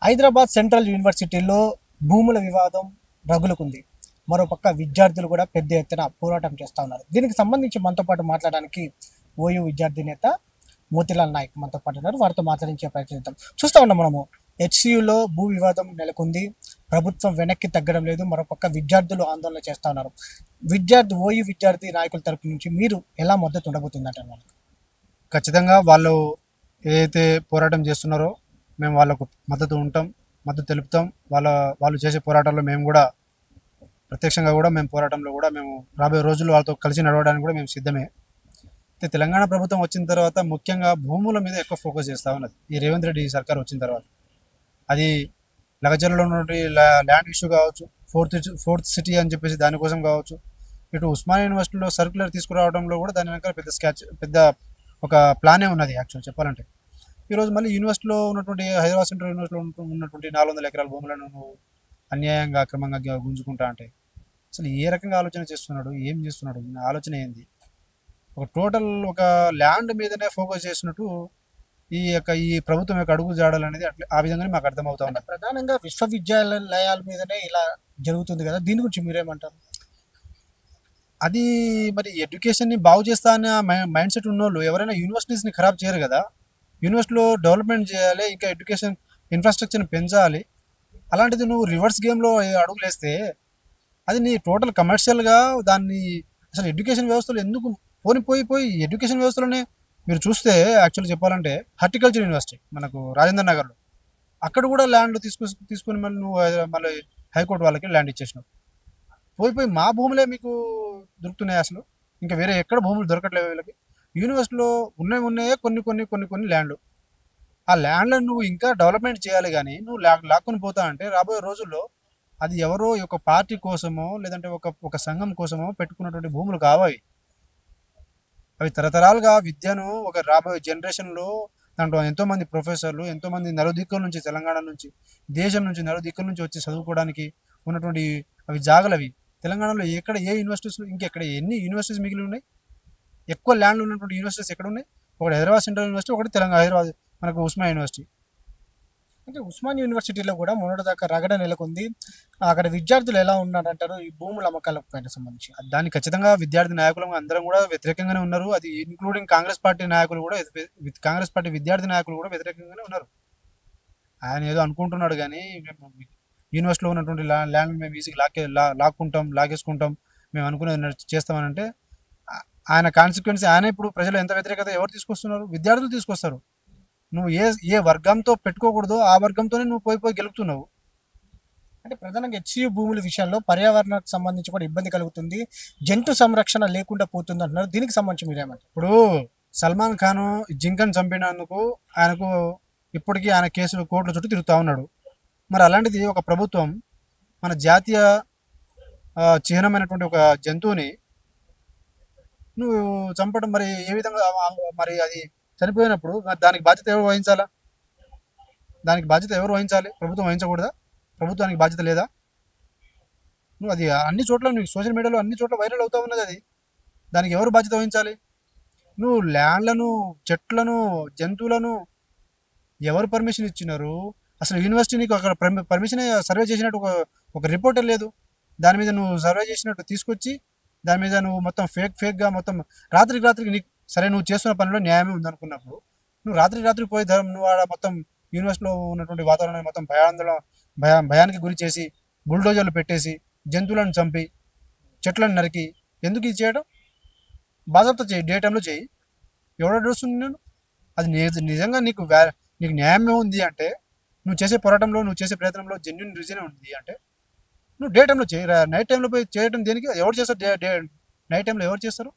Hyderabad central యూనివర్సిటీలో భూముల వివాదం రగులుకుంది. మరోపక్క విద్యార్థులు కూడా పెద్ద ఎత్తున పోరాటం చేస్తూ ఉన్నారు. దీనికి సంబంధించి మనతో పాటు మాట్లాడడానికి ఓయూ విద్యార్థి నేత మోతిలాల్ నాయక్ మనతో పాటు ఉన్నారు. వారితో మాట్లాడించే ప్రయత్నిద్దాం. చూస్తూ ఉన్నాం మనము హెచ్సియులో భూ వివాదం నెలకొంది. ప్రభుత్వం వెనక్కి తగ్గడం లేదు. మరోపక్క విద్యార్థులు ఆందోళన చేస్తూ ఉన్నారు. ఓయూ విద్యార్థి నాయకుల తరపు నుంచి మీరు ఎలా మద్దతు ఉండబోతుందంటారు? వాళ్ళకి ఖచ్చితంగా వాళ్ళు ఏదైతే పోరాటం చేస్తున్నారో మేము వాళ్ళకు మద్దతు తెలుపుతాం. వాళ్ళు చేసే పోరాటాల్లో మేము కూడా ప్రత్యక్షంగా కూడా మేము పోరాటంలో కూడా మేము రాబోయే రోజుల్లో వాళ్ళతో కలిసి నడవడానికి కూడా మేము సిద్ధమే. అయితే తెలంగాణ ప్రభుత్వం వచ్చిన తర్వాత ముఖ్యంగా భూముల మీద ఎక్కువ ఫోకస్ చేస్తూ ఉన్నది. ఈ రేవంత్ రెడ్డి సర్కార్ వచ్చిన తర్వాత అది లగచర్లలో ఉన్నటువంటి ల్యాండ్ ఇష్యూ కావచ్చు, ఫోర్త్ సిటీ అని చెప్పేసి దానికోసం కావచ్చు, ఇటు ఉస్మానియా యూనివర్సిటీలో సర్క్యులర్ తీసుకురావడంలో కూడా దాని వెనకాల పెద్ద ఒక ప్లానే ఉన్నది. యాక్చువల్ చెప్పాలంటే ఈరోజు మళ్ళీ యూనివర్సిటీలో ఉన్నటువంటి హైదరాబాద్ సెంట్రల్ యూనివర్సిటీలో ఉన్నటువంటి 400 ఎకరాల భూములను నువ్వు అన్యాయంగా అక్రమంగా గుంజుకుంటా అంటే అసలు ఏ రకంగా ఆలోచన చేస్తున్నాడు, ఏం చేస్తున్నాడు, ఆలోచన ఏంది? ఒక ల్యాండ్ మీదనే ఫోకస్ చేసినట్టు ఈ ప్రభుత్వం యొక్క అడుగు జాడాలనేది ఆ విధంగానే మాకు అర్థమవుతా ఉంది. ప్రధానంగా విశ్వవిద్యాలయాల మీదనే ఇలా జరుగుతుంది కదా, దీని గురించి మీరేమంటారు? అది మరి ఎడ్యుకేషన్ని బాగు చేస్తా అనే మైండ్ సెట్ ఉన్నోళ్ళు ఎవరైనా యూనివర్సిటీస్ని ఖరాబ్ చేయరు కదా. యూనివర్సిటీలో డెవలప్మెంట్ చేయాలి, ఇంకా ఎడ్యుకేషన్ ఇన్ఫ్రాస్ట్రక్చర్ని పెంచాలి. అలాంటిది నువ్వు రివర్స్ గేమ్లో అడుగులు వేస్తే అది నీ టోటల్ కమర్షియల్గా దాన్ని అసలు ఎడ్యుకేషన్ వ్యవస్థలో ఎందుకు పోయి ఎడ్యుకేషన్ వ్యవస్థలోనే మీరు చూస్తే యాక్చువల్లీ చెప్పాలంటే హార్టికల్చర్ యూనివర్సిటీ మనకు రాజేంద్ర నగర్లో అక్కడ కూడా ల్యాండ్ తీసుకుని మళ్ళీ నువ్వు మళ్ళీ హైకోర్టు వాళ్ళకి ల్యాండ్ ఇచ్చేసినావు. పోయి మా భూములే మీకు దొరుకుతున్నాయి. అసలు ఇంకా వేరే ఎక్కడ భూములు దొరకట్లేవు వీళ్ళకి. యూనివర్సిటీలో ఉన్నాయే కొన్ని ల్యాండ్లు. ఆ ల్యాండ్లను నువ్వు ఇంకా డెవలప్మెంట్ చేయాలి, కానీ నువ్వు లాక్కొని పోతా అంటే రాబోయే రోజుల్లో అది ఎవరో ఒక పార్టీ కోసమో లేదంటే ఒక సంఘం కోసమో పెట్టుకున్నటువంటి భూములు కావాలి. అవి తరతరాలుగా విద్యను ఒక రాబోయే జనరేషన్లో దాంట్లో ఎంతోమంది ప్రొఫెసర్లు, ఎంతోమంది నలుదిక్కుల నుంచి, తెలంగాణ నుంచి, దేశం నుంచి నలుదిక్కుల నుంచి వచ్చి చదువుకోవడానికి ఉన్నటువంటి అవి జాగలవి. తెలంగాణలో ఏ యూనివర్సిటీస్ ఇంకెక్కడ ఎన్ని యూనివర్సిటీస్ మిగిలి ఉన్నాయి? ఎక్కువ ల్యాండ్లు ఉన్నటువంటి యూనివర్సిటీస్ ఎక్కడ ఉన్నాయి? ఒకటి హైదరాబాద్ సెంట్రల్ యూనివర్సిటీ, ఒకటి హైదరాబాద్ మనకు ఉస్మానియా యూనివర్సిటీ. అంటే ఉస్మానియా యూనివర్సిటీలో కూడా మొన్నటిదాకా రగడ నెలకొంది. అక్కడ విద్యార్థులు ఎలా ఉన్నారంటారు ఈ భూముల అమ్మకాలకు సంబంధించి? దానికి ఖచ్చితంగా విద్యార్థి నాయకులు అందరం కూడా వ్యతిరేకంగానే ఉన్నారు. అది ఇంక్లూడింగ్ కాంగ్రెస్ పార్టీ నాయకులు కూడా, కాంగ్రెస్ పార్టీ విద్యార్థి నాయకులు కూడా వ్యతిరేకంగానే ఉన్నారు. ఆయన ఏదో అనుకుంటున్నాడు, కానీ మేము యూనివర్సిటీలో ఉన్నటువంటి ల్యాండ్ మేము ఈజీగా లాగేసుకుంటాం, మేము అనుకునేది చేస్తామనంటే ఆయన కాన్సిక్వెన్స్ ఆయన ఇప్పుడు ప్రజలు ఎంత వ్యతిరేకత ఎవరు తీసుకొస్తున్నారు? విద్యార్థులు తీసుకొస్తారు. నువ్వు ఏ వర్గంతో పెట్టుకోకూడదో ఆ వర్గంతోనే నువ్వు పోయి గెలుపుతున్నావు. అంటే ప్రధానంగా హెచ్సియు భూముల విషయాల్లో పర్యావరణానికి సంబంధించి కూడా ఇబ్బంది కలుగుతుంది, జంతు సంరక్షణ లేకుండా పోతుంది అంటున్నారు. దీనికి సంబంధించి మీరేమంటారు? ఇప్పుడు సల్మాన్ ఖాన్ జింకను చంపినందుకు ఆయనకు ఇప్పటికీ ఆయన కేసులు కోర్టుల చుట్టూ తిరుగుతూ ఉన్నాడు. మరి అలాంటిది ఒక ప్రభుత్వం మన జాతీయ చిహ్నమైనటువంటి ఒక జంతువుని నువ్వు చంపడం మరి ఏ విధంగా? మరి అది చనిపోయినప్పుడు దానికి బాధ్యత ఎవరు వహించాలా? ప్రభుత్వం వహించకూడదా? ప్రభుత్వానికి బాధ్యత లేదా? నువ్వు అది అన్ని చోట్ల నువ్వు సోషల్ మీడియాలో అన్ని చోట్ల వైరల్ అవుతా ఉన్నది. అది దానికి ఎవరు బాధ్యత వహించాలి? నువ్వు ల్యాండ్లను, చెట్లను, జంతువులను ఎవరు పర్మిషన్ ఇచ్చినారు? అసలు యూనివర్సిటీ నీకు అక్కడ పర్మిషన్ సర్వే చేసినట్టు ఒక రిపోర్టర్ లేదు. దాని మీద నువ్వు సర్వే చేసినట్టు తీసుకొచ్చి దాని మీద నువ్వు మొత్తం ఫేక్గా మొత్తం రాత్రికి నీకు సరే నువ్వు చేస్తున్న పనిలో న్యాయమే ఉందనుకున్నప్పుడు నువ్వు రాత్రికి పోయి నువ్వు ఆడ మొత్తం యూనివర్సిటీలో ఉన్నటువంటి వాతావరణాన్ని మొత్తం భయానికి గురి చేసి బుల్డోజర్లు పెట్టేసి జంతువులను చంపి చెట్లను నరికి ఎందుకు ఇది చేయడం? బాధ్యత చేయి, డే టైంలో చేయి. ఎవడో అడుగుతుంది నేను? అది నిజంగా నీకు న్యాయమే ఉంది అంటే, నువ్వు చేసే పోరాటంలో, నువ్వు చేసే ప్రయత్నంలో జెన్యున్ రీజనే ఉంది అంటే నువ్వు డే టైంలో చేయి. నైట్ టైంలో పోయి చేయడం దేనికి? ఎవరు చేస్తారు? నైట్ టైంలో ఎవరు చేస్తారు?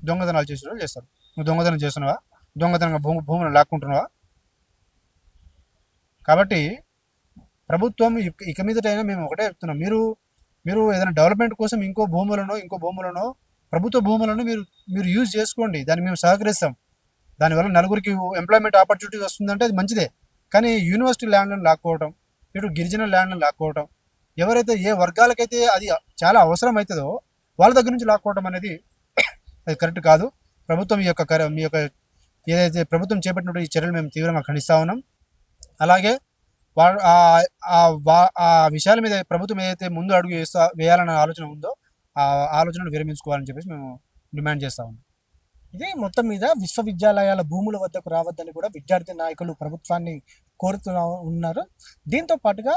దొంగతనాలు చేసే వాళ్ళు చేస్తారు. నువ్వు దొంగతనం చేస్తున్నావా? దొంగతనంగా భూములను లాక్కుంటున్నావా? కాబట్టి ప్రభుత్వం ఇక మీదటైనా మేము ఒకటే చెప్తున్నాం, మీరు ఏదైనా డెవలప్మెంట్ కోసం ఇంకో భూములను ప్రభుత్వ భూములను మీరు యూజ్ చేసుకోండి. దాన్ని మేము సహకరిస్తాం. దానివల్ల నలుగురికి ఎంప్లాయ్మెంట్ ఆపర్చునిటీస్ వస్తుందంటే అది మంచిదే. కానీ యూనివర్సిటీ ల్యాండ్లను లాక్కోవటం, ఇటు గిరిజన ల్యాండ్లను లాక్కోవటం, ఎవరైతే ఏ వర్గాలకైతే అది చాలా అవసరం అవుతుందో వాళ్ళ దగ్గర నుంచి లాక్కోవటం అనేది అది కరెక్ట్ కాదు. ప్రభుత్వం మీ యొక్క ఏదైతే ప్రభుత్వం చేపట్టినటువంటి ఈ చర్యలు మేము తీవ్రంగా ఖండిస్తూ ఉన్నాం. అలాగే వాడు ఆ విషయాల మీద ప్రభుత్వం ఏదైతే ముందు అడుగు వేయాలన్న ఆలోచన ఉందో ఆ ఆలోచనను విరమించుకోవాలని చెప్పేసి మేము డిమాండ్ చేస్తా ఉన్నాం. ఇది మొత్తం మీద విశ్వవిద్యాలయాల భూముల వద్దకు రావద్దని కూడా విద్యార్థి నాయకులు ప్రభుత్వాన్ని కోరుతూ ఉన్నారు. దీంతో పాటుగా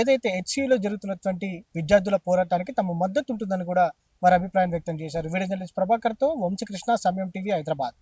ఏదైతే హెచ్సియులో జరుగుతున్నటువంటి విద్యార్థుల పోరాటానికి తమ మద్దతు ఉంటుందని కూడా వారి అభిప్రాయం వ్యక్తం చేశారు. వీడియో జర్నలిస్ట్ ప్రభాకర్తో వంశీకృష్ణ, సమయం టీవీ, హైదరాబాద్.